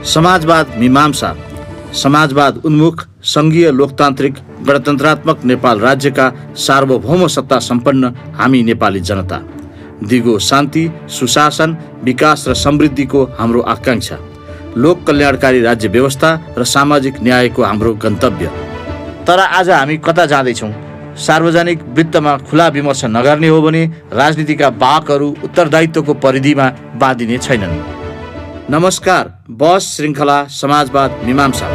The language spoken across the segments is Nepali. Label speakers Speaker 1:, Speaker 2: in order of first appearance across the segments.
Speaker 1: समाजवाद मीमांसा, समाजवाद उन्मुख सङ्घीय लोकतान्त्रिक गणतन्त्रात्मक नेपाल राज्यका सार्वभौम सत्ता सम्पन्न हामी नेपाली जनता, दिगो शान्ति, सुशासन, विकास र समृद्धिको हाम्रो आकांक्षा, लोक कल्याणकारी राज्य व्यवस्था र सामाजिक न्यायको हाम्रो गन्तव्य। तर आज हामी कता जाँदैछौँ? सार्वजनिक वृत्तमा खुला विमर्श नगर्ने हो भने राजनीतिका बाघहरू उत्तरदायित्वको परिधिमा बाँधिने छैनन्। नमस्कार, बहस श्रृङ्खला समाजवाद मीमांसा।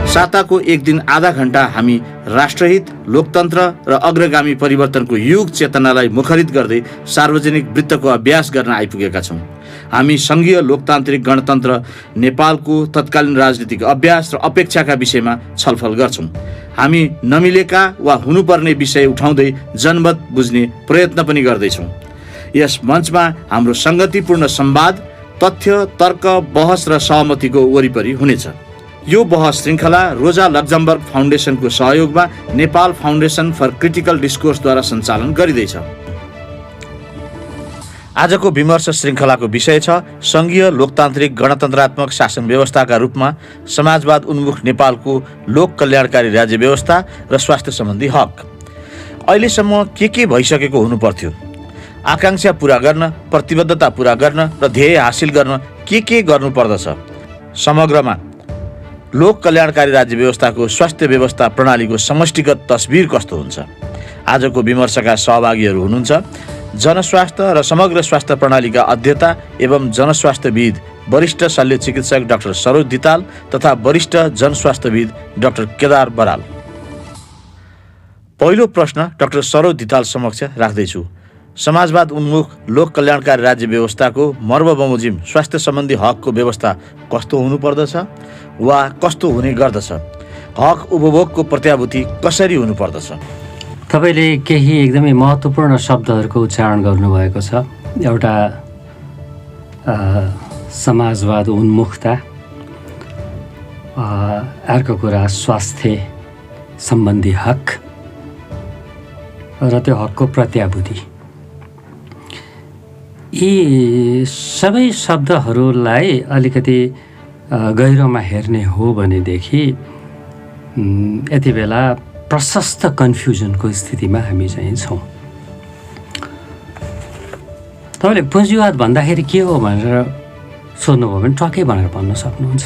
Speaker 1: साताको एक दिन आधा घण्टा हामी राष्ट्रहित, लोकतन्त्र र अग्रगामी परिवर्तनको युग चेतनालाई मुखरित गर्दै सार्वजनिक वृत्तको अभ्यास गर्न आइपुगेका छौँ। हामी सङ्घीय लोकतान्त्रिक गणतन्त्र नेपालको तत्कालीन राजनीतिक अभ्यास र अपेक्षाका विषयमा छलफल गर्छौँ। हामी नमिलेका वा हुनुपर्ने विषय उठाउँदै जनमत बुझ्ने प्रयत्न पनि गर्दैछौँ। यस मञ्चमा हाम्रो सङ्गतिपूर्ण संवाद, तथ्य, तर्क, बहस र सहमतिको वरिपरि हुनेछ। यो बहस श्रृङ्खला रोजा लक्जमबर्ग फाउन्डेसनको सहयोगमा नेपाल फाउन्डेसन फर क्रिटिकल डिस्कोर्सद्वारा सञ्चालन गरिँदैछ। आजको विमर्श श्रृङ्खलाको विषय छ सङ्घीय लोकतान्त्रिक गणतन्त्रात्मक शासन व्यवस्थाका रूपमा समाजवाद उन्मुख नेपालको लोक कल्याणकारी राज्य व्यवस्था र स्वास्थ्य सम्बन्धी हक। अहिलेसम्म के भइसकेको हुनुपर्थ्यो? आकांक्षा पूरा गर्न, प्रतिबद्धता पूरा गर्न र ध्येय हासिल गर्न के गर्नुपर्दछ? समग्रमा लोक कल्याणकारी राज्य व्यवस्थाको स्वास्थ्य व्यवस्था प्रणालीको समष्टिगत तस्बिर कस्तो हुन्छ? आजको विमर्शका सहभागीहरू हुनुहुन्छ जनस्वास्थ्य र समग्र स्वास्थ्य प्रणालीका अध्येता एवं जनस्वास्थ्यविद वरिष्ठ शल्य चिकित्सक डाक्टर सरोज धिताल तथा वरिष्ठ जनस्वास्थ्यविद डाक्टर केदार बराल। पहिलो प्रश्न डाक्टर सरोज धिताल समक्ष राख्दैछु। समाजवाद उन्मुख लोक कल्याणकारी राज्य व्यवस्थाको मर्मबमोजिम स्वास्थ्य सम्बन्धी हकको व्यवस्था कस्तो हुनुपर्दछ वा कस्तो हुने गर्दछ? हक उपभोगको प्रत्याभूति कसरी हुनुपर्दछ?
Speaker 2: तपाईँले केही एकदमै महत्त्वपूर्ण शब्दहरूको उच्चारण गर्नुभएको छ। एउटा समाजवाद उन्मुखता, अर्को कुरा स्वास्थ्य सम्बन्धी हक र त्यो हकको प्रत्याभूति। यी सबै शब्दहरूलाई अलिकति गहिरोमा हेर्ने हो भनेदेखि यति बेला प्रशस्त कन्फ्युजनको स्थितिमा हामी चाहिँ छौँ। तपाईँले पुँजीवाद भन्दाखेरि के हो भनेर सोध्नुभयो भने टक्कै भनेर भन्न सक्नुहुन्छ।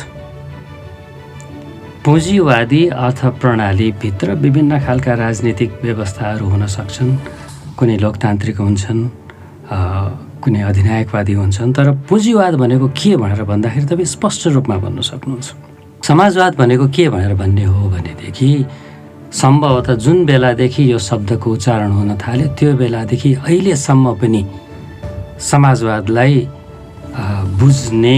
Speaker 2: पुँजीवादी अर्थ प्रणालीभित्र विभिन्न खालका राजनीतिक व्यवस्थाहरू हुन सक्छन्। कुनै लोकतान्त्रिक हुन्छन्, कुनै अधिनायकवादी हुन्छन्। तर पुँजीवाद भनेको के भनेर भन्दाखेरि तपाईँ स्पष्ट रूपमा भन्न सक्नुहुन्छ। समाजवाद भनेको के भनेर भन्ने हो भनेदेखि सम्भवतः जुन बेलादेखि यो शब्दको उच्चारण हुन थाल्यो त्यो बेलादेखि अहिलेसम्म पनि समाजवादलाई बुझ्ने,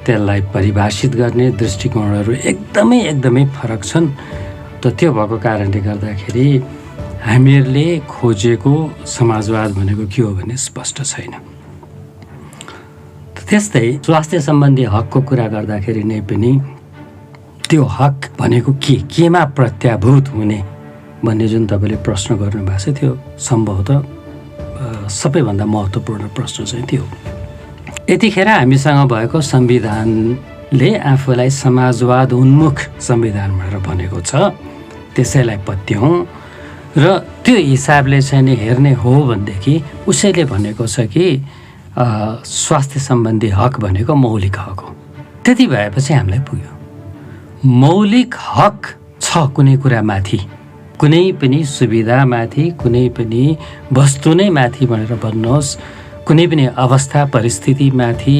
Speaker 2: त्यसलाई परिभाषित गर्ने दृष्टिकोणहरू एकदमै फरक छन्। त त्यो भएको कारणले गर्दाखेरि हामीहरूले खोजेको समाजवाद भनेको के हो भने स्पष्ट छैन। त्यस्तै स्वास्थ्य सम्बन्धी हकको कुरा गर्दाखेरि नै पनि त्यो हक भनेको केमा प्रत्याभूत हुने भन्ने जुन तपाईँले प्रश्न गर्नुभएको छ त्यो सम्भवतः सबैभन्दा महत्त्वपूर्ण प्रश्न चाहिँ त्यो हो। यतिखेर हामीसँग भएको संविधानले आफूलाई समाजवाद उन्मुख संविधान भनेर भनेको छ। त्यसैलाई पत्याउँ र त्यो हिसाबले चाहिँ हेर्ने हो भनेदेखि उसैले भनेको छ कि स्वास्थ्य सम्बन्धी हक भनेको मौलिक हक हो। त्यति भएपछि हामीलाई पुग्यो। मौलिक हक छ कुनै कुरा माथि, कुनै पनि सुविधा माथि, कुनै पनि वस्तु नै माथि भनेर भन्नुहोस्, कुनै पनि अवस्था परिस्थिति माथि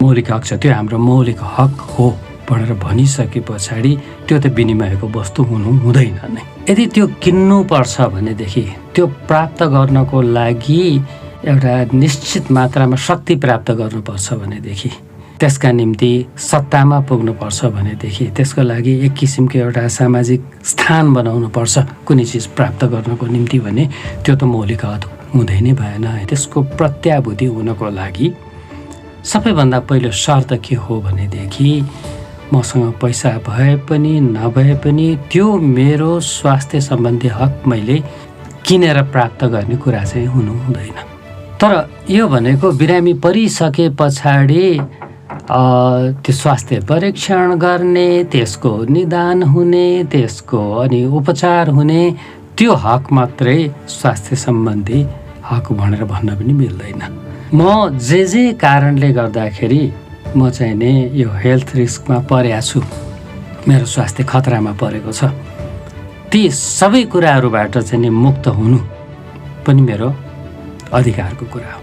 Speaker 2: मौलिक हक छ। त्यो हाम्रो मौलिक हक हो भनेर भनिसके पछाडि त्यो त विनिमयको वस्तु हुनु हुँदैन नै। यदि त्यो किन्नुपर्छ भनेदेखि त्यो प्राप्त गर्नको लागि एउटा निश्चित मात्रामा शक्ति प्राप्त गर्नुपर्छ भनेदेखि, त्यसका निम्ति सत्तामा पुग्नुपर्छ भनेदेखि, त्यसको लागि एक किसिमको एउटा सामाजिक स्थान बनाउनुपर्छ कुनै चिज प्राप्त गर्नको निम्ति भने त्यो त मौलिक हक हुँदै नै भएन। त्यसको प्रत्याभूति हुनको लागि सबैभन्दा पहिलो शर्त के हो भनेदेखि मसँग पैसा भए पनि नभए पनि त्यो मेरो स्वास्थ्य सम्बन्धी हक मैले किनेर प्राप्त गर्ने कुरा चाहिँ हुनु हुँदैन। तर यो भनेको बिरामी परिसके पछाडि त्यो स्वास्थ्य परीक्षण गर्ने, त्यसको निदान हुने, त्यसको अनि उपचार हुने, त्यो हक मात्रै स्वास्थ्य सम्बन्धी हक भनेर भन्न पनि मिल्दैन। म जे कारणले गर्दाखेरि म चाहिँ नि यो हेल्थ रिस्कमा परेको छु, मेरो स्वास्थ्य खतरामा परेको छ, ती सबै कुराहरूबाट चाहिँ नि मुक्त हुनु पनि मेरो अधिकारको कुरा हो।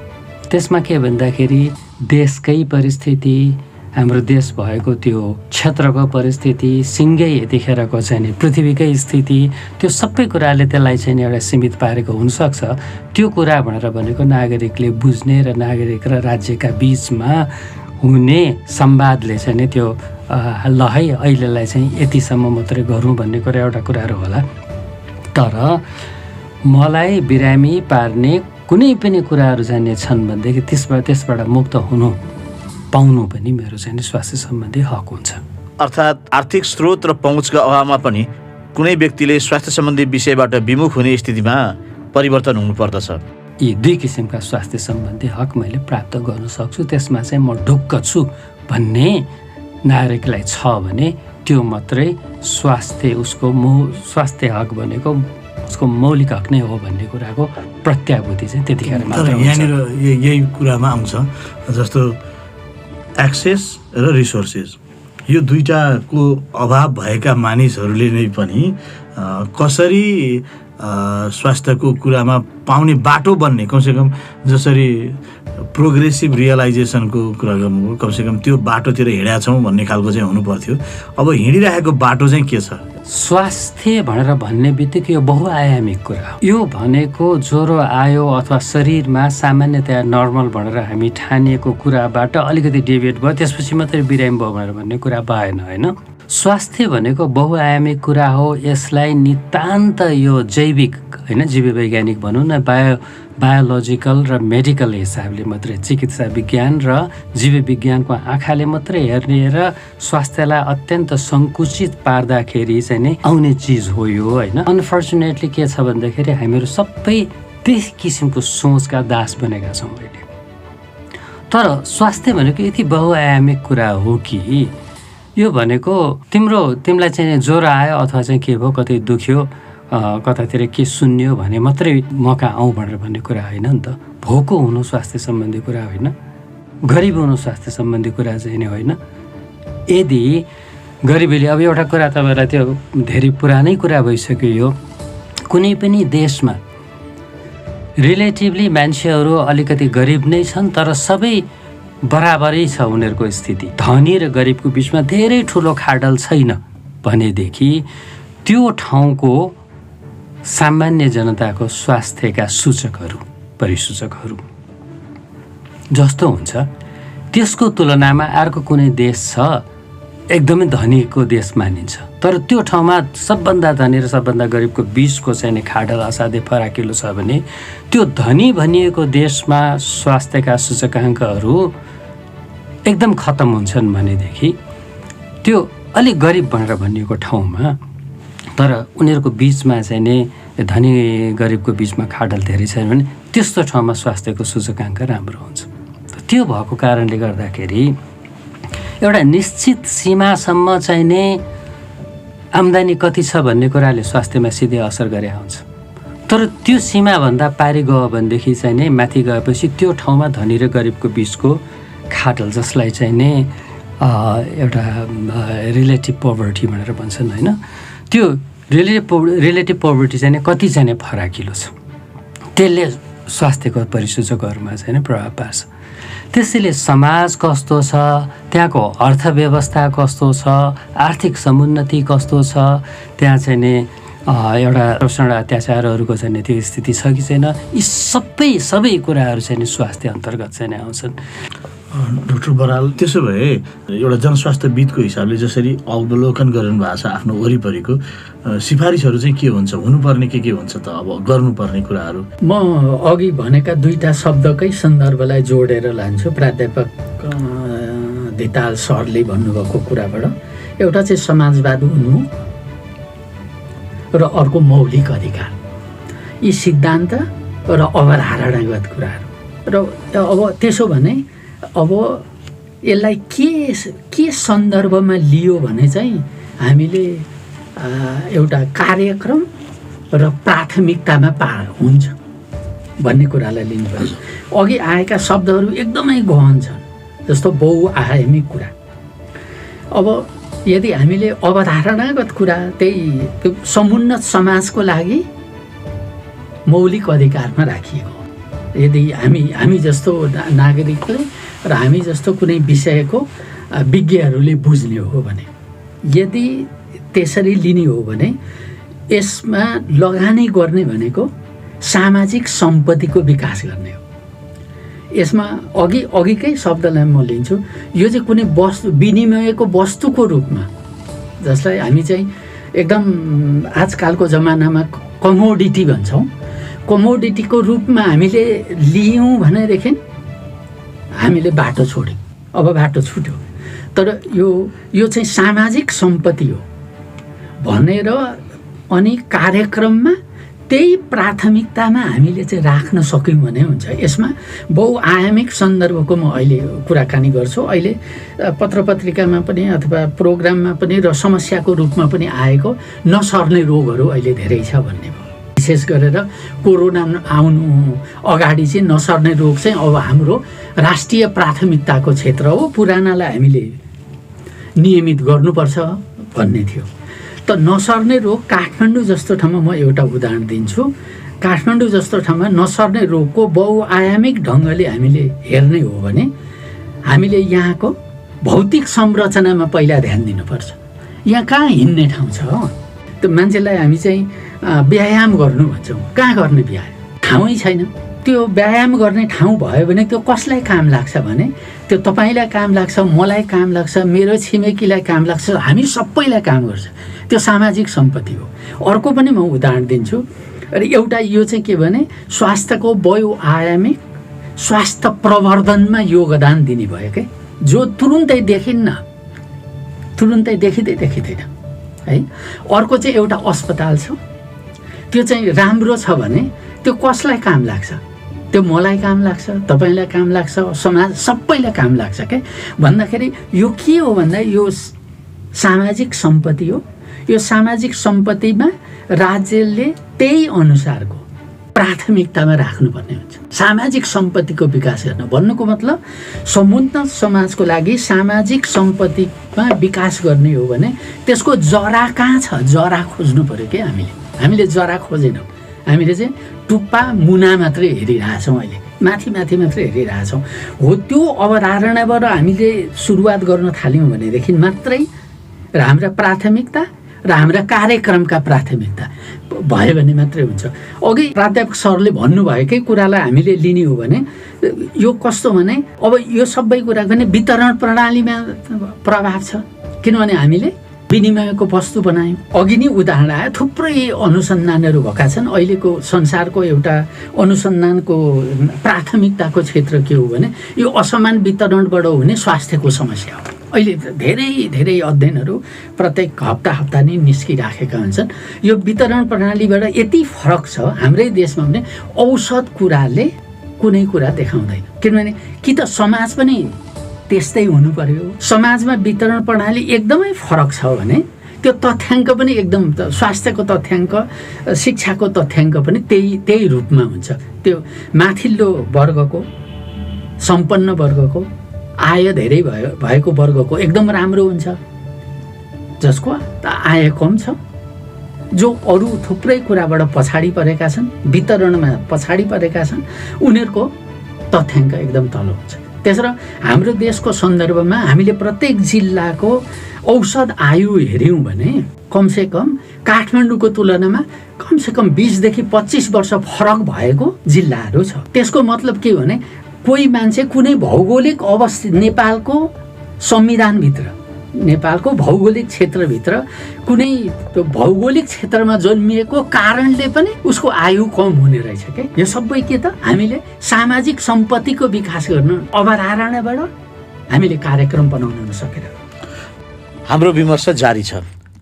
Speaker 2: त्यसमा के भन्दाखेरि देशकै परिस्थिति, हाम्रो देश भएको त्यो क्षेत्रको परिस्थिति, सिँगै यतिखेरको चाहिँ नि पृथ्वीकै स्थिति, त्यो सबै कुराले त्यसलाई चाहिँ नि एउटा सीमित पारेको हुनसक्छ। त्यो कुरा भनेर भनेको नागरिकले बुझ्ने र नागरिक र राज्यका बिचमा हुने संवादले चाहिँ नि त्यो ल है अहिलेलाई चाहिँ यतिसम्म मात्रै गरौँ भन्ने कुरा एउटा कुराहरू होला। तर मलाई बिरामी पार्ने कुनै पनि कुराहरू जान्ने छन् भनेदेखि त्यसबाट मुक्त हुनु पाउनु पनि मेरो चाहिँ स्वास्थ्य सम्बन्धी हक हुन्छ।
Speaker 1: अर्थात् आर्थिक स्रोत र पहुँचका अभावमा पनि कुनै व्यक्तिले स्वास्थ्य सम्बन्धी विषयबाट विमुख हुने स्थितिमा परिवर्तन हुनुपर्दछ।
Speaker 2: यी दुई किसिमका स्वास्थ्य सम्बन्धी हक मैले प्राप्त गर्न सक्छु, त्यसमा चाहिँ म ढुक्क छु भन्ने नागरिकलाई छ भने त्यो मात्रै स्वास्थ्य हक भनेको उसको मौलिक हक नै हो भन्ने कुराको प्रत्याभूति चाहिँ त्यतिखेर मात्र हुन्छ।
Speaker 3: यहाँनिर यही कुरामा आउँछ, जस्तो एक्सेस र रिसोर्सेस, यो दुईटाको अभाव भएका मानिसहरूले नै पनि कसरी स्वास्थ्यको कुरामा पाउने बाटो बन्ने, कमसेकम जसरी प्रोग्रेसिभ रियलाइजेसनको कुरा गर्नुभयो, कमसेकम त्यो बाटोतिर हिँडेका छौँ भन्ने खालको चाहिँ हुनु पर्थ्यो। अब हिँडिरहेको बाटो चाहिँ के छ?
Speaker 2: स्वास्थ्य भनेर भन्ने बित्तिकै यो बहुआयामिक कुरा हो। यो भनेको ज्वरो आयो अथवा शरीरमा सामान्यतया नर्मल भनेर हामी ठानिएको कुराबाट अलिकति डेभिएट भयो त्यसपछि मात्रै बिरामी भयो भनेर भन्ने कुरा भएन, होइन। स्वास्थ्य भनेको बहुआयामिक कुरा हो। यसलाई नितान्त यो जैविक होइन, जीववैज्ञानिक भनौँ न, बायोलोजिकल र मेडिकल हिसाबले मात्रै, चिकित्सा विज्ञान र जीव विज्ञानको आँखाले मात्रै हेर्ने र स्वास्थ्यलाई अत्यन्त सङ्कुचित पार्दाखेरि चाहिँ नै आउने चिज हो यो, होइन। अनफर्चुनेटली के छ भन्दाखेरि हामीहरू सबै त्यस किसिमको सोचका दास बनेका छौँ अहिले। तर स्वास्थ्य भनेको यति बहुआयामिक कुरा हो कि यो भनेको तिमीलाई चाहिँ ज्वरो आयो अथवा चाहिँ के भयो, कतै दुख्यो, कतातिर के सुन्यो भने मात्रै म कहाँ आउँ भनेर भन्ने कुरा होइन नि त। भोको हुनु स्वास्थ्य सम्बन्धी कुरा होइन, गरिब हुनु स्वास्थ्य सम्बन्धी कुरा चाहिँ नै होइन। यदि गरिबीले, अब एउटा कुरा तपाईँलाई त्यो धेरै पुरानै कुरा भइसक्यो, यो कुनै पनि देशमा रिलेटिभली मान्छेहरू अलिकति गरिब नै छन् तर सबै बराबरै छ उनीहरूको स्थिति। धनी र गरिबको बिचमा धेरै ठुलो खाडल छैन भनेदेखि त्यो ठाउँको सामान्य जनताको स्वास्थ्यका सूचकहरू, परिसूचकहरू जस्तो हुन्छ, त्यसको तुलनामा अर्को कुनै देश छ एकदमै धनीको देश मानिन्छ, तर त्यो ठाउँमा सबभन्दा धनी र सबभन्दा गरिबको बिचको चाहिँ खाडल असाध्यै फराकिलो छ भने त्यो धनी भनिएको देशमा स्वास्थ्यका सूचकाङ्कहरू एकदम खतम हुन्छन् भनेदेखि त्यो अलिक गरिब भनेर भनिएको ठाउँमा तर उनीहरूको बिचमा चाहिँ नै धनी गरिबको बिचमा खाडल धेरै छैन भने त्यस्तो ठाउँमा स्वास्थ्यको सूचकाङ्क राम्रो हुन्छ। त्यो भएको कारणले गर्दाखेरि एउटा निश्चित सीमासम्म चाहिँ नै आम्दानी कति छ भन्ने कुराले स्वास्थ्यमा सिधै असर गरे हुन्छ। तर त्यो सीमाभन्दा पारि गयो भनेदेखि चाहिँ नै माथि गएपछि त्यो ठाउँमा धनी र गरिबको बिचको खाडल, जसलाई चाहिँ नै एउटा रिलेटिभ पोभर्टी भनेर भन्छन्, होइन, त्यो रिलेटिभ पोभर्टी चाहिँ कति चाहिँ फराकिलो छ, त्यसले स्वास्थ्यको परिसूचकहरूमा चाहिँ प्रभाव पार्छ। त्यसैले समाज कस्तो छ, त्यहाँको अर्थव्यवस्था कस्तो छ, आर्थिक समुन्नति कस्तो छ, त्यहाँ चाहिँ नि एउटा शोषण अत्याचारहरूको चाहिँ त्यो स्थिति छ कि छैन, यी सबै कुराहरू चाहिँ नि स्वास्थ्य अन्तर्गत चाहिँ नै आउँछन्।
Speaker 3: डाक्टर बराल, त्यसो भए एउटा जनस्वास्थ्यविदको हिसाबले जसरी अवलोकन गर्नु भएको छ आफ्नो वरिपरिको, सिफारिसहरू चाहिँ के हुन्छ, हुनुपर्ने के हुन्छ त, अब गर्नुपर्ने कुराहरू?
Speaker 4: म अघि भनेका दुईटा शब्दकै सन्दर्भलाई जोडेर लान्छु, प्राध्यापक धिताल सरले भन्नुभएको कुराबाट। एउटा चाहिँ समाजवाद उन्मुख र अर्को मौलिक अधिकार। यी सिद्धान्त र अवधारणागत कुराहरू र अब त्यसो भने अब यसलाई के सन्दर्भमा लियो भने चाहिँ हामीले एउटा कार्यक्रम र प्राथमिकतामा हुन्छ भन्ने कुरालाई लिनुपर्छ। अघि आएका शब्दहरू एकदमै गहन छन्, जस्तो बहुआयामिक कुरा। अब यदि हामीले अवधारणागत कुरा त्यो समुन्नत समाजको लागि मौलिक अधिकारमा राखिएको, यदि हामी जस्तो नागरिकले र हामी जस्तो कुनै विषयको विज्ञहरूले बुझ्ने हो भने, यदि त्यसरी लिने हो भने यसमा लगानी गर्ने भनेको सामाजिक सम्पत्तिको विकास गर्ने हो। यसमा अघिकै शब्दलाई म लिन्छु, यो चाहिँ कुनै वस्तु विनिमयको वस्तुको रूपमा, जसलाई हामी चाहिँ एकदम आजकलको जमानामा कमोडिटी भन्छौँ, कमोडिटीको रूपमा हामीले लियौँ भनेदेखि हामीले बाटो छोड्यौँ, अब बाटो छुट्यो। तर यो चाहिँ सामाजिक सम्पत्ति हो भनेर अनि कार्यक्रममा त्यही प्राथमिकतामा हामीले चाहिँ राख्न सक्यौँ भने हुन्छ। यसमा बहुआयामिक सन्दर्भको म अहिले कुराकानी गर्छु। अहिले पत्रपत्रिकामा पनि अथवा प्रोग्राममा पनि र समस्याको रूपमा पनि आएको नसर्ने रोगहरू अहिले धेरै छ भन्ने भयो। विशेष गरेर कोरोना आउनु अगाडि चाहिँ नसर्ने रोग चाहिँ अब हाम्रो राष्ट्रिय प्राथमिकताको क्षेत्र हो, पुरानालाई हामीले नियमित गर्नुपर्छ भन्ने थियो। त नसर्ने रोग काठमाडौँ जस्तो ठाउँमा म एउटा उदाहरण दिन्छु। काठमाडौँ जस्तो ठाउँमा नसर्ने रोगको बहुआयामिक ढङ्गले हामीले हेर्ने हो भने हामीले यहाँको भौतिक संरचनामा पहिला ध्यान दिनुपर्छ। यहाँ कहाँ हिँड्ने ठाउँ छ, त्यो मान्छेलाई हामी चाहिँ व्यायाम गर्नु भन्छौँ, कहाँ गर्ने व्यायाम? ठाउँै छैन। त्यो व्यायाम गर्ने ठाउँ भयो भने त्यो कसलाई काम लाग्छ भने त्यो तपाईँलाई काम लाग्छ, मलाई काम लाग्छ, मेरो छिमेकीलाई काम लाग्छ, हामी सबैलाई काम गर्छ। त्यो सामाजिक सम्पत्ति हो। अर्को पनि म उदाहरण दिन्छु। र एउटा यो चाहिँ के भने स्वास्थ्यको बहुआयामिक स्वास्थ्य प्रवर्धनमा योगदान दिने भयो क्या, जो तुरुन्तै देखिन्न, तुरुन्तै देखिँदैन है। अर्को चाहिँ एउटा अस्पताल छ, त्यो चाहिँ राम्रो छ भने त्यो कसलाई काम लाग्छ? त्यो मलाई काम लाग्छ, तपाईँलाई काम लाग्छ, समाज सबैलाई काम लाग्छ क्या। भन्दाखेरि यो के हो भन्दा यो सामाजिक सम्पत्ति हो। यो सामाजिक सम्पत्तिमा राज्यले त्यही अनुसारको प्राथमिकतामा राख्नुपर्ने हुन्छ। सामाजिक सम्पत्तिको विकास गर्न भन्नुको मतलब समुन्नत समाजको लागि सामाजिक सम्पत्तिमा विकास गर्ने हो भने त्यसको जरा कहाँ छ? जरा खोज्नु पर्यो कि हामीले जरा खोजेनौँ। हामीले चाहिँ टुप्पा मुना मात्रै हेरिरहेछौँ, अहिले माथि मात्रै हेरिरहेछौँ। हो त्यो अवधारणाबाट हामीले सुरुवात गर्न थाल्यौँ भनेदेखि मात्रै र हाम्रा प्राथमिकता र हाम्रा कार्यक्रमका प्राथमिकता भयो भने मात्रै हुन्छ। अघि प्राध्यापक सरले भन्नुभएकै कुरालाई हामीले लिने हो भने यो कस्तो भने अब यो सबै कुरा पनि वितरण प्रणालीमा प्रभाव छ, किनभने हामीले विनिमयको वस्तु बनायौँ। अघि नै उदाहरण आयो, थुप्रै अनुसन्धानहरू भएका छन्। अहिलेको संसारको एउटा अनुसन्धानको प्राथमिकताको क्षेत्र के हो भने यो असमान वितरणबाट हुने स्वास्थ्यको समस्या हो। अहिले धेरै अध्ययनहरू प्रत्येक हप्ता नै निस्किराखेका हुन्छन्। यो वितरण प्रणालीबाट यति फरक छ हाम्रै देशमा भने औषध कुराले कुनै कुरा देखाउँदैन, किनभने कि त समाज पनि त्यस्तै हुनु पर्यो। समाजमा वितरण प्रणाली एकदमै फरक छ भने त्यो तथ्याङ्क पनि एकदम स्वास्थ्यको तथ्याङ्क, शिक्षाको तथ्याङ्क पनि त्यही रूपमा हुन्छ। त्यो माथिल्लो वर्गको, सम्पन्न वर्गको, आय धेरै भएको वर्गको एकदम राम्रो हुन्छ, जसको आय कम छ, जो अरू थुप्रै कुराबाट पछाडि परेका छन्, वितरणमा पछाडि परेका छन्, उनीहरूको तथ्याङ्क एकदम तल हुन्छ। त्यसरी हाम्रो देशको सन्दर्भमा हामीले प्रत्येक जिल्लाको औषध आयु हेऱ्यौँ भने कमसेकम काठमाडौँको तुलनामा कमसेकम 20 देखि 25 वर्ष फरक भएको जिल्लाहरू छ। त्यसको मतलब के भने कोही मान्छे कुनै भौगोलिक अवस्थित नेपालको संविधानभित्र, नेपालको भौगोलिक क्षेत्रभित्र कुनै त्यो भौगोलिक क्षेत्रमा जन्मिएको कारणले पनि उसको आयु कम हुने रहेछ क्या। यो सबै के त हामीले सामाजिक सम्पत्तिको विकास गर्न अवधारणाबाट हामीले कार्यक्रम बनाउन नसकेर।
Speaker 1: हाम्रो विमर्श जारी छ,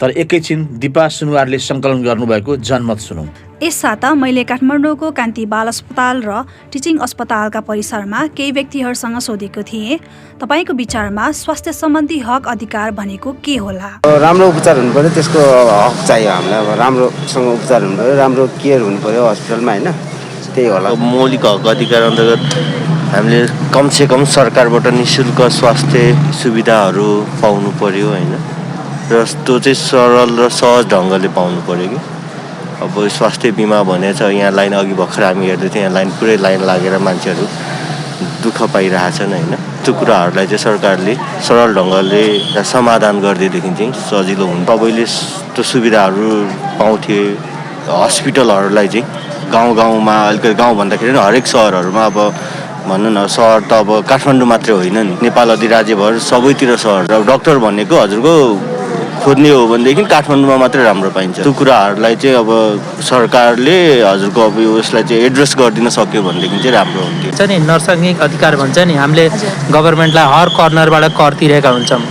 Speaker 1: तर एकैछिन दिपा सुनुवारले सङ्कलन गर्नुभएको जनमत सुनौँ।
Speaker 5: यस साता मैले काठमाडौँको कान्ति बाल अस्पताल र टिचिङ अस्पतालका परिसरमा केही व्यक्तिहरूसँग सोधेको थिएँ, तपाईँको विचारमा स्वास्थ्य सम्बन्धी हक अधिकार भनेको के होला?
Speaker 6: राम्रो उपचार हुनु पर्यो, त्यसको हक चाहियो हामीलाई। अब राम्रोसँग उपचार हुनु पर्यो, राम्रो केयर हुनु पर्यो हस्पिटलमा, होइन? त्यही होला।
Speaker 7: मौलिक हक अधिकार अन्तर्गत हामीले कमसेकम सरकारबाट निःशुल्क स्वास्थ्य सुविधाहरू पाउनु पर्यो, होइन? र त्यो चाहिँ सरल र सहज ढङ्गले पाउनु पर्यो कि अब स्वास्थ्य बिमा भनेछ, यहाँ लाइन अघि भर्खर हामी हेर्दै थियौँ, यहाँ पुरै लाइन लागेर मान्छेहरू दुःख पाइरहेछन्, होइन? त्यो कुराहरूलाई चाहिँ सरकारले सरल ढङ्गले समाधान गरिदिएदेखि चाहिँ सजिलो हुन्छ। तपाईँले त्यो सुविधाहरू पाउँथे हस्पिटलहरूलाई चाहिँ गाउँमा, अलिकति गाउँ भन्दाखेरि हरेक सहरहरूमा, अब भनौँ न सहर त अब काठमाडौँ मात्रै होइन नि, नेपाल अधिराज्यभर सबैतिर सहर। अब डक्टर भनेको हजुरको खोज्ने हो भनेदेखि काठमाडौँमा मात्रै राम्रो पाइन्छ। त्यो कुराहरूलाई चाहिँ अब सरकारले हजुरको अब यसलाई चाहिँ एड्रेस गरिदिन सक्यो भनेदेखि चाहिँ राम्रो हुन्थ्यो।
Speaker 8: नि नर्सङ्गिक अधिकार भन्छ नि, हामीले गभर्मेन्टलाई हर कर्नरबाट कर तिरेका हुन्छौँ।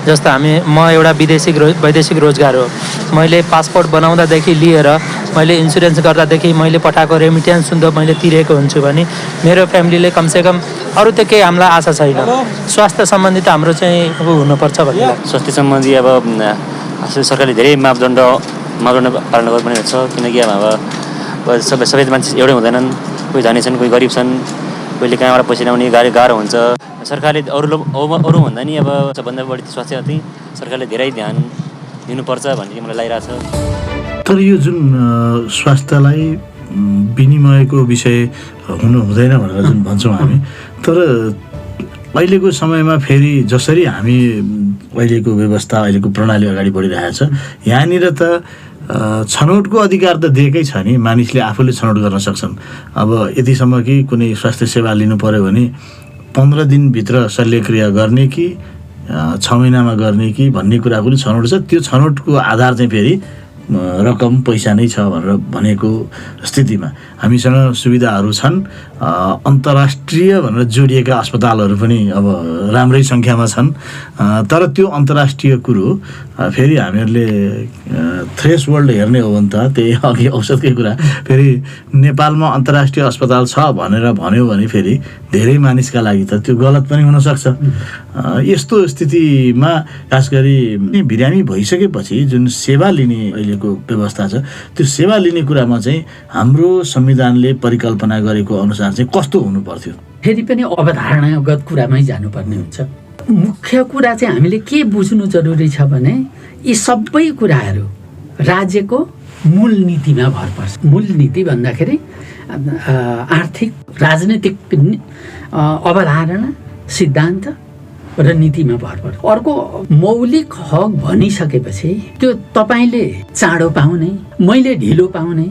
Speaker 8: जस्तो म एउटा वैदेशिक रोजगार हो, मैले पासपोर्ट बनाउँदादेखि लिएर मैले इन्सुरेन्स गर्दादेखि मैले पठाएको रेमिटेन्स सुन्दा मैले तिरेको हुन्छु भने मेरो फ्यामिलीले कमसेकम अरू त केही हामीलाई आशा छैन। स्वास्थ्य सम्बन्धी त हाम्रो चाहिँ अब हुनुपर्छ भन्ने।
Speaker 9: स्वास्थ्य सम्बन्धी अब सरकारले धेरै मापदण्ड पालन गर्नुपर्ने हुन्छ, किनकि अब सबै मान्छे एउटै हुँदैनन्, कोही धनी छन्, कोही गरिब छन्, कोहीले कहाँबाट पैसा ल्याउने गाह्रो हुन्छ। सरकारले अरू भन्दा नि अब सबभन्दा बढी स्वास्थ्यमाथि सरकारले धेरै ध्यान दिनुपर्छ भन्ने मलाई लागिरहेछ।
Speaker 3: तर यो जुन स्वास्थ्यलाई विनिमयको विषय हुनु हुँदैन भनेर जुन भन्छौँ हामी, तर अहिलेको समयमा फेरि जसरी हामी अहिलेको व्यवस्था, अहिलेको प्रणाली अगाडि बढिरहेछ, यहाँनिर त छनौटको अधिकार त दिएकै छ नि, मानिसले आफूले छनौट गर्न सक्छन्। अब यतिसम्म कि कुनै स्वास्थ्य सेवा लिनु पर्यो भने 15 दिनभित्र शल्यक्रिया गर्ने कि 6 महिनामा गर्ने कि भन्ने कुराको पनि छनौट छ। त्यो छनौटको आधार चाहिँ फेरि रकम पैसा नै छ भनेर भनेको स्थितिमा हामीसँग सुविधाहरू छन्। अन्तर्राष्ट्रिय भनेर जोडिएका अस्पतालहरू पनि अब राम्रै सङ्ख्यामा छन्। तर त्यो अन्तर्राष्ट्रिय कुरो फेरि हामीहरूले थ्रेसहोल्ड हेर्ने हो भने त त्यही अघि औषधकै कुरा, फेरि नेपालमा अन्तर्राष्ट्रिय अस्पताल छ भनेर भन्यो भने फेरि धेरै मानिसका लागि त त्यो गलत पनि हुनसक्छ। यस्तो स्थितिमा खास गरी बिरामी भइसकेपछि जुन सेवा लिने अहिलेको व्यवस्था छ, त्यो सेवा लिने कुरामा चाहिँ हाम्रो संविधानले परिकल्पना गरेको अनुसार चाहिँ कस्तो हुनु पर्थ्यो?
Speaker 4: फेरि पनि अवधारणागत कुरामै जानुपर्ने हुन्छ। मुख्य कुरा चाहिँ हामीले के बुझ्नु जरुरी छ भने यी सबै कुराहरू राज्यको मूल नीतिमा भर पर्छ। मूल नीति भन्दाखेरि आर्थिक राजनीतिक अवधारणा, सिद्धान्त र नीतिमा भर पर्छ। अर्को मौलिक हक भनिसकेपछि त्यो तपाईँले चाँडो पाउने, मैले ढिलो पाउने,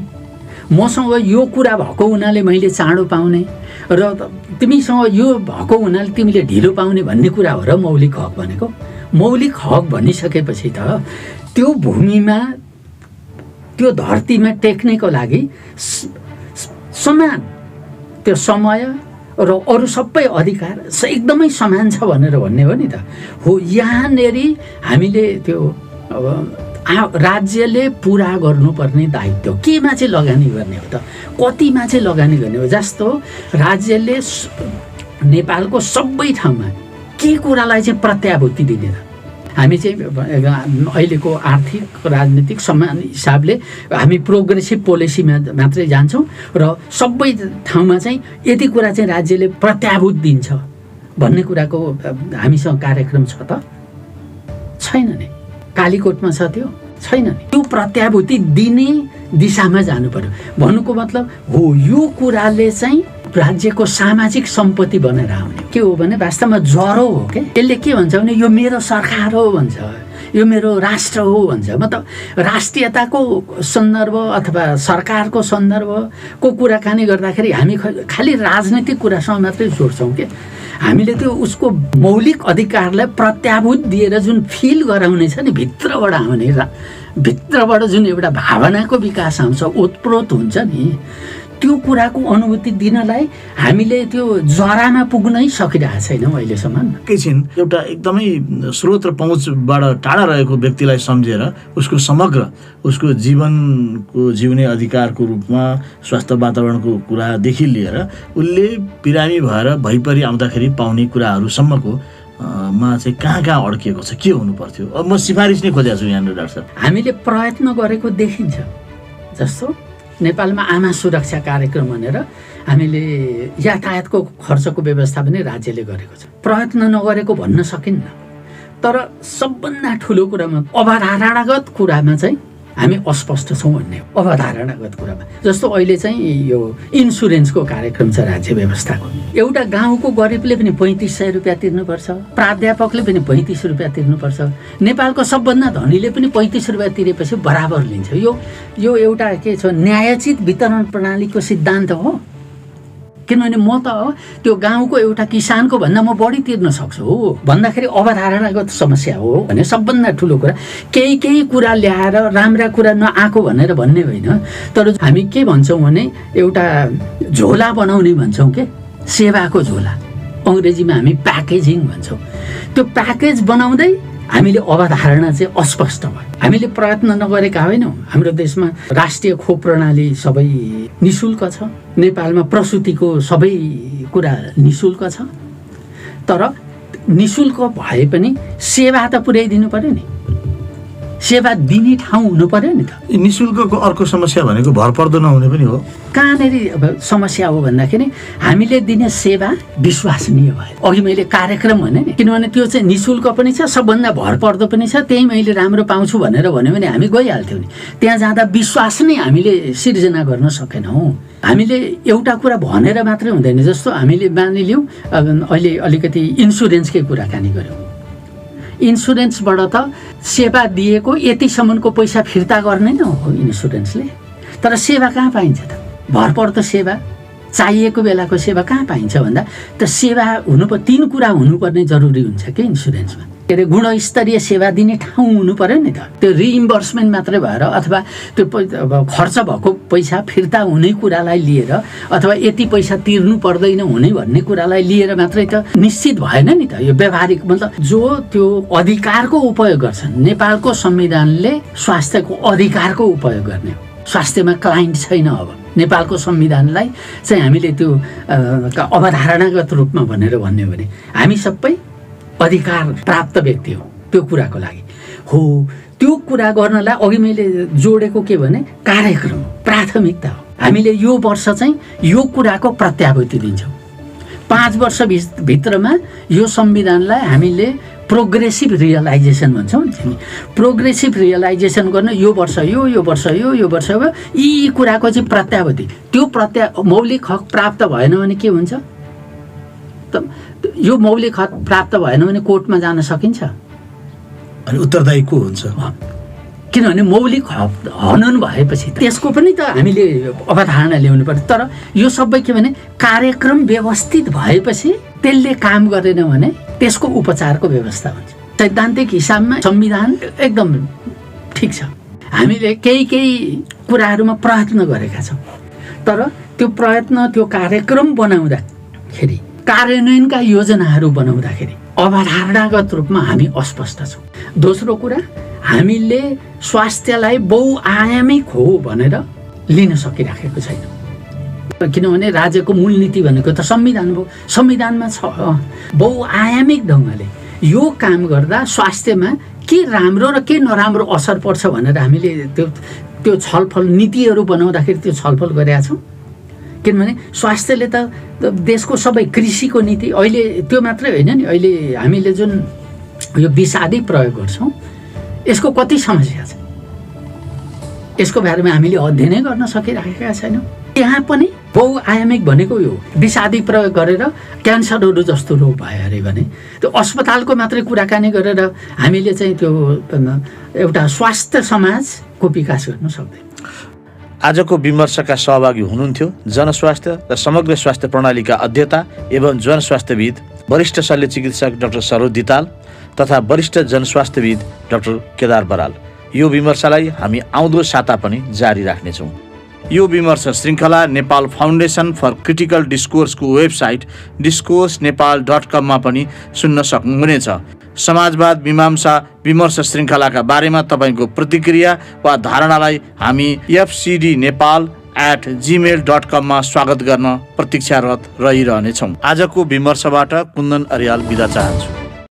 Speaker 4: मसँग यो कुरा भएको हुनाले मैले चाँडो पाउने र तिमीसँग यो भएको हुनाले तिमीले ढिलो पाउने भन्ने कुरा हो र मौलिक हक भनेको। मौलिक हक भनिसकेपछि त त्यो भूमिमा, त्यो धरतीमा टेक्नेको लागि समान त्यो समय र अरू सबै अधिकार एकदमै समान छ भनेर भन्ने हो नि त। हो, यहाँनेरि हामीले त्यो राज्यले पुरा गर्नुपर्ने दायित्व केमा चाहिँ लगानी गर्ने हो त, कतिमा चाहिँ लगानी गर्ने हो। जस्तो राज्यले नेपालको सबै ठाउँमा के कुरालाई चाहिँ प्रत्याभूति दिने त। हामी चाहिँ अहिलेको आर्थिक राजनीतिक समान हिसाबले हामी प्रोग्रेसिभ पोलिसीमा मात्रै जान्छौँ र सबै ठाउँमा चाहिँ यति कुरा चाहिँ राज्यले प्रत्याभूत दिन्छ भन्ने कुराको हामीसँग कार्यक्रम छ त? छैन नि। कालीकोटमा छ त्यो? छैन नि। त्यो प्रत्याभूति दिने दिशामा जानु पर्यो। भन्नुको मतलब हो यो कुराले चाहिँ राज्यको सामाजिक सम्पत्ति बनेर आउने के हो भने वास्तवमा ज्वरो हो के। यसले के भन्छ भने यो मेरो सरकार हो भन्छ, यो मेरो राष्ट्र हो भन्छ। मतलब राष्ट्रियताको सन्दर्भ अथवा सरकारको सन्दर्भको कुराकानी गर्दाखेरि हामी खालि राजनैतिक कुरासँग मात्रै जोड्छौँ के। हामीले त्यो उसको मौलिक अधिकारलाई प्रत्याभूत दिएर जुन फिल गराउने छ नि, भित्रबाट आउने, भित्रबाट जुन एउटा भावनाको विकास आउँछ, ओतप्रोत हुन्छ नि, त्यो कुराको अनुभूति दिनलाई हामीले त्यो जरामा पुग्नै सकिरहेको छैनौँ अहिलेसम्म।
Speaker 3: एकैछिन एउटा एकदमै स्रोत र पहुँचबाट टाढा रहेको व्यक्तिलाई सम्झेर उसको समग्र उसको जीवनको जिउने अधिकारको रूपमा स्वास्थ्य वातावरणको कुरादेखि लिएर उसले बिरामी भएर भइपरि आउँदाखेरि पाउने कुराहरूसम्मको मा चाहिँ कहाँ कहाँ अड्किएको छ, के हुनु पर्थ्यो? अब म सिफारिस नै खोजेको छु यहाँनिर डाक्टर साहब।
Speaker 4: हामीले प्रयत्न गरेको देखिन्छ। जस्तो नेपालमा आमा सुरक्षा कार्यक्रम भनेर हामीले यातायातको खर्चको व्यवस्था पनि राज्यले गरेको छ। प्रयत्न नगरेको भन्न सकिन्न। तर सबभन्दा ठुलो कुरामा अवधारणागत कुरामा चाहिँ हामी अस्पष्ट छौँ भन्ने अवधारणागत कुरामा। जस्तो अहिले चाहिँ यो इन्सुरेन्सको कार्यक्रम छ राज्य व्यवस्थाको। एउटा गाउँको गरिबले पनि 3500 रुपियाँ तिर्नुपर्छ, प्राध्यापकले पनि 35 रुपियाँ तिर्नुपर्छ, नेपालको सबभन्दा धनीले पनि 35 रुपियाँ तिरेपछि बराबर लिन्छ। यो एउटा के छ, न्यायोचित वितरण प्रणालीको सिद्धान्त हो। किनभने म त त्यो गाउँको एउटा किसानको भन्दा म बढी तिर्न सक्छु हो भन्दाखेरि अवधारणागत समस्या हो भने सबभन्दा ठुलो कुरा। केही कुरा ल्याएर राम्रा कुरा नआएको भनेर भन्ने होइन, तर हामी के भन्छौँ भने एउटा झोला बनाउने भन्छौँ के, सेवाको झोला, अङ्ग्रेजीमा हामी प्याकेजिङ भन्छौँ। त्यो प्याकेज बनाउँदै हामीले अवधारणा चाहिँ अस्पष्ट भयो। हामीले प्रयत्न नगरेका होइनौँ। हाम्रो देशमा राष्ट्रिय खोप प्रणाली सबै निशुल्क छ, नेपालमा प्रसुतिको सबै कुरा निशुल्क छ। तर निशुल्क भए पनि सेवा त पुर्याइदिनु पर्यो नि, सेवा दिने ठाउँ हुनु पर्यो नि त।
Speaker 3: निशुल्कको अर्को समस्या भनेको भरपर्दो नहुने पनि हो।
Speaker 4: कहाँनिर अब समस्या हो भन्दाखेरि हामीले दिने सेवा विश्वसनीय भयो। अघि मैले कार्यक्रम भने नि, किनभने त्यो चाहिँ निशुल्क पनि छ, सबभन्दा भरपर्दो पनि छ, त्यही मैले राम्रो पाउँछु भनेर भन्यो भने हामी गइहाल्थ्यौँ नि। त्यहाँ जाँदा विश्वास नै हामीले सिर्जना गर्न सकेनौँ। हामीले एउटा कुरा भनेर मात्रै हुँदैन। जस्तो हामीले मानिलिउँ अहिले अलिकति इन्सुरेन्सकै कुराकानी गऱ्यौँ। इन्सुरेन्सबाट त सेवा दिएको यतिसम्मको पैसा फिर्ता गर्ने न हो इन्सुरेन्सले, तर सेवा कहाँ पाइन्छ त? भरपर्दो सेवा, चाहिएको बेलाको सेवा कहाँ पाइन्छ भन्दा त सेवा हुनुपर्ने 3 कुरा हुनुपर्ने जरुरी हुन्छ कि इन्सुरेन्समा। के अरे गुणस्तरीय सेवा दिने ठाउँ हुनु पर्यो नि त। त्यो रिइम्बर्समेन्ट मात्रै भएर अथवा त्यो खर्च भएको पैसा फिर्ता हुने कुरालाई लिएर अथवा यति पैसा तिर्नु पर्दैन हुने भन्ने कुरालाई लिएर मात्रै त निश्चित भएन नि त। यो व्यावहारिक मतलब जो त्यो अधिकारको उपयोग गर्छन्, नेपालको संविधानले स्वास्थ्यको अधिकारको उपयोग गर्ने हो। स्वास्थ्यमा क्लाइन्ट छैन। अब नेपालको संविधानलाई चाहिँ हामीले त्यो अवधारणागत रूपमा भनेर भन्यो भने हामी सबै अधिकार प्राप्त व्यक्ति हो। त्यो कुराको लागि हो, त्यो कुरा गर्नलाई अघि मैले जोडेको के भने कार्यक्रम प्राथमिकता हो। हामीले यो वर्ष चाहिँ यो कुराको प्रत्याभूति दिन्छौँ। 5 वर्ष भित्रमा यो संविधानलाई हामीले प्रोग्रेसिभ रियलाइजेसन भन्छौँ नि। प्रोग्रेसिभ रियलाइजेसन गर्न यो वर्ष यो वर्ष यो वर्ष यी कुराको चाहिँ प्रत्याभूति। त्यो मौलिक हक प्राप्त भएन भने के हुन्छ त? यो मौलिक हक प्राप्त भएन भने कोर्टमा जान सकिन्छ
Speaker 3: अनि उत्तरदायी को हुन्छ?
Speaker 4: किनभने मौलिक हक हनन भएपछि त्यसको पनि त हामीले अवधारणा ल्याउनु पर्छ। तर यो सबै के भने कार्यक्रम व्यवस्थित भएपछि त्यसले काम गरेन भने त्यसको उपचारको व्यवस्था हुन्छ। सैद्धान्तिक हिसाबमा संविधान एकदम ठिक छ। हामीले केही कुराहरूमा प्रयत्न गरेका छौँ, तर त्यो प्रयत्न त्यो कार्यक्रम बनाउँदाखेरि कार्यान्वयनका योजनाहरू बनाउँदाखेरि अवधारणागत रूपमा हामी अस्पष्ट छौँ। दोस्रो कुरा, हामीले स्वास्थ्यलाई बहुआयामिक हो भनेर लिन सकिराखेको छैन। किनभने राज्यको मूलनीति भनेको त संविधान हो। संविधानमा छ बहुआयामिक ढङ्गले यो काम गर्दा स्वास्थ्यमा के राम्रो र के नराम्रो असर पर्छ भनेर हामीले त्यो छलफल नीतिहरू बनाउँदाखेरि त्यो छलफल गरेका छौँ। किनभने स्वास्थ्यले त देशको सबै कृषिको नीति अहिले त्यो मात्रै होइन नि, अहिले हामीले जुन यो विषादी प्रयोग गर्छौँ यसको कति समस्या छ, यसको बारेमा हामीले अध्ययनै गर्न सकिराखेका छैनौँ। त्यहाँ पनि बहुआयामिक भनेको यो विषादी प्रयोग गरेर क्यान्सरहरू जस्तो रोग भयो अरे भने त्यो अस्पतालको मात्रै कुराकानी गरेर हामीले चाहिँ त्यो एउटा स्वास्थ्य समाजको विकास गर्न सक्दैन।
Speaker 1: आजको विमर्शका सहभागी हुनुहुन्थ्यो जनस्वास्थ्य र समग्र स्वास्थ्य प्रणालीका अध्येता एवं जनस्वास्थ्यविद वरिष्ठ शल्य चिकित्सक डाक्टर सरोज दिताल तथा वरिष्ठ जनस्वास्थ्यविद डाक्टर केदार बराल। यो विमर्शलाई हामी आउँदो साता पनि जारी राख्नेछौँ। यो विमर्श श्रृङ्खला नेपाल फाउन्डेसन फर क्रिटिकल डिस्कोर्सको वेबसाइट discoursnepal.com मा पनि सुन्न सक्नुहुनेछ। समाजवाद मीमांसा विमर्श श्रृङ्खलाका बारेमा तपाईँको प्रतिक्रिया वा धारणालाई हामी fcdnepal@gmail.com मा स्वागत गर्न प्रतीक्षारत रहिरहनेछौँ। आजको विमर्शबाट कुन्दन अर्याल बिदा चाहन्छु।